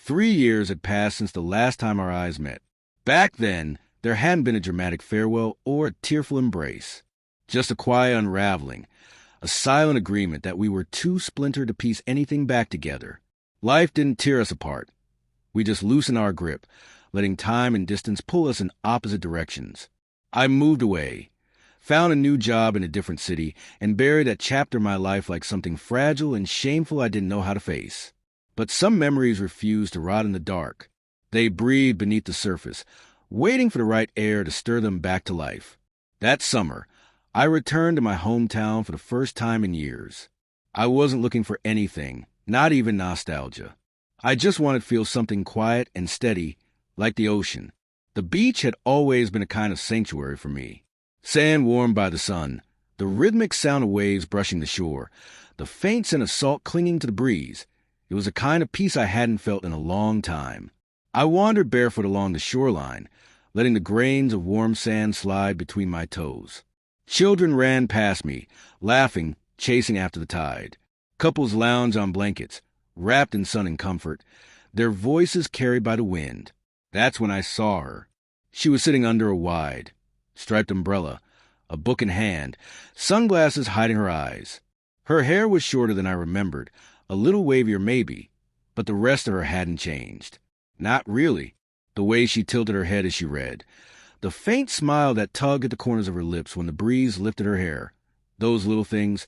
3 years had passed since the last time our eyes met. Back then, there hadn't been a dramatic farewell or a tearful embrace. Just a quiet unraveling, a silent agreement that we were too splintered to piece anything back together. Life didn't tear us apart. We just loosened our grip, letting time and distance pull us in opposite directions. I moved away, found a new job in a different city, and buried that chapter of my life like something fragile and shameful I didn't know how to face. But some memories refused to rot in the dark. They breathed beneath the surface, waiting for the right air to stir them back to life. That summer, I returned to my hometown for the first time in years. I wasn't looking for anything, not even nostalgia. I just wanted to feel something quiet and steady, like the ocean. The beach had always been a kind of sanctuary for me. Sand warmed by the sun, the rhythmic sound of waves brushing the shore, the faint scent of salt clinging to the breeze. It was a kind of peace I hadn't felt in a long time. I wandered barefoot along the shoreline, letting the grains of warm sand slide between my toes. Children ran past me, laughing, chasing after the tide. Couples lounged on blankets, wrapped in sun and comfort, their voices carried by the wind. That's when I saw her. She was sitting under a wide, striped umbrella, a book in hand, sunglasses hiding her eyes. Her hair was shorter than I remembered, a little wavier maybe, but the rest of her hadn't changed. Not really. The way she tilted her head as she read, the faint smile that tugged at the corners of her lips when the breeze lifted her hair. Those little things,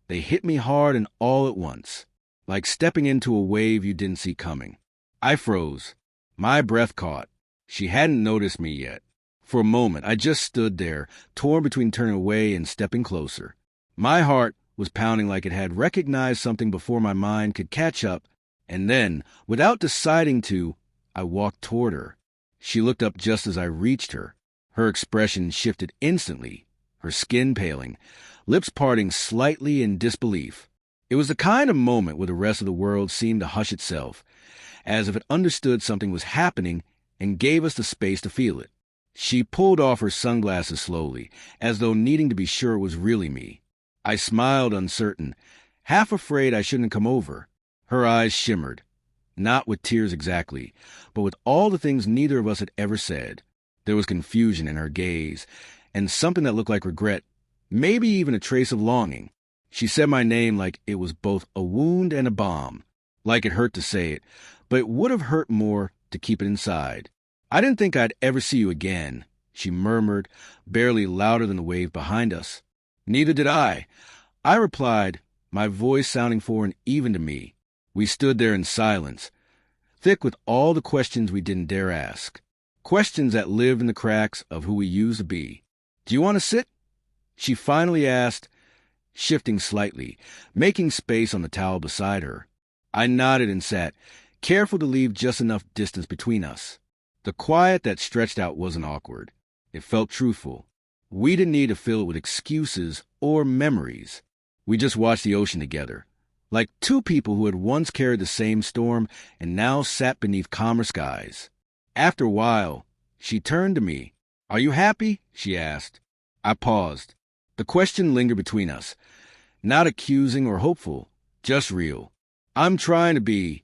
they hit me hard and all at once, like stepping into a wave you didn't see coming. I froze. My breath caught. She hadn't noticed me yet. For a moment, I just stood there, torn between turning away and stepping closer. My heart was pounding like it had recognized something before my mind could catch up, and then, without deciding to, I walked toward her. She looked up just as I reached her. Her expression shifted instantly, her skin paling, lips parting slightly in disbelief. It was the kind of moment where the rest of the world seemed to hush itself, as if it understood something was happening and gave us the space to feel it. She pulled off her sunglasses slowly, as though needing to be sure it was really me. I smiled uncertain, half afraid I shouldn't come over. Her eyes shimmered, not with tears exactly, but with all the things neither of us had ever said. There was confusion in her gaze, and something that looked like regret, maybe even a trace of longing. She said my name like it was both a wound and a balm, like it hurt to say it, but it would have hurt more to keep it inside. "I didn't think I'd ever see you again," she murmured, barely louder than the wave behind us. "Neither did I," I replied, my voice sounding foreign even to me. We stood there in silence, thick with all the questions we didn't dare ask, questions that lived in the cracks of who we used to be. "Do you want to sit?" she finally asked, shifting slightly, making space on the towel beside her. I nodded and sat, careful to leave just enough distance between us. The quiet that stretched out wasn't awkward. It felt truthful. We didn't need to fill it with excuses or memories. We just watched the ocean together, like two people who had once carried the same storm and now sat beneath calmer skies. After a while, she turned to me. "Are you happy?" she asked. I paused. The question lingered between us, not accusing or hopeful, just real. "I'm trying to be,"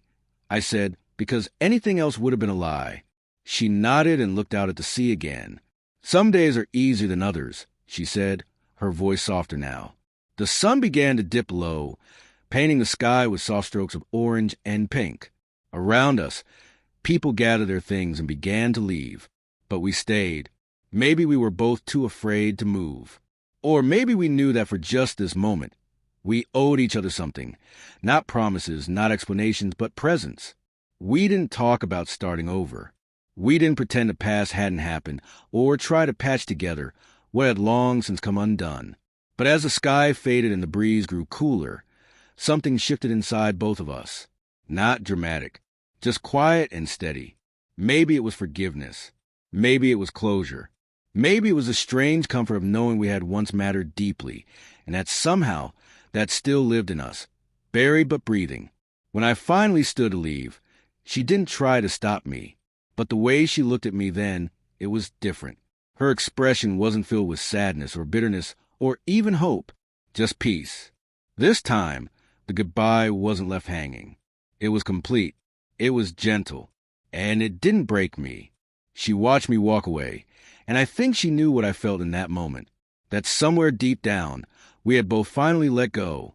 I said, because anything else would have been a lie. She nodded and looked out at the sea again. "Some days are easier than others," she said, her voice softer now. The sun began to dip low, painting the sky with soft strokes of orange and pink. Around us, people gathered their things and began to leave. But we stayed. Maybe we were both too afraid to move. Or maybe we knew that for just this moment, we owed each other something. Not promises, not explanations, but presence. We didn't talk about starting over. We didn't pretend the past hadn't happened or try to patch together what had long since come undone. But as the sky faded and the breeze grew cooler, something shifted inside both of us. Not dramatic, just quiet and steady. Maybe it was forgiveness. Maybe it was closure. Maybe it was the strange comfort of knowing we had once mattered deeply, and that somehow that still lived in us, buried but breathing. When I finally stood to leave, she didn't try to stop me, but the way she looked at me then, it was different. Her expression wasn't filled with sadness or bitterness or even hope, just peace. This time, the goodbye wasn't left hanging. It was complete. It was gentle, and it didn't break me. She watched me walk away, and I think she knew what I felt in that moment, that somewhere deep down, we had both finally let go,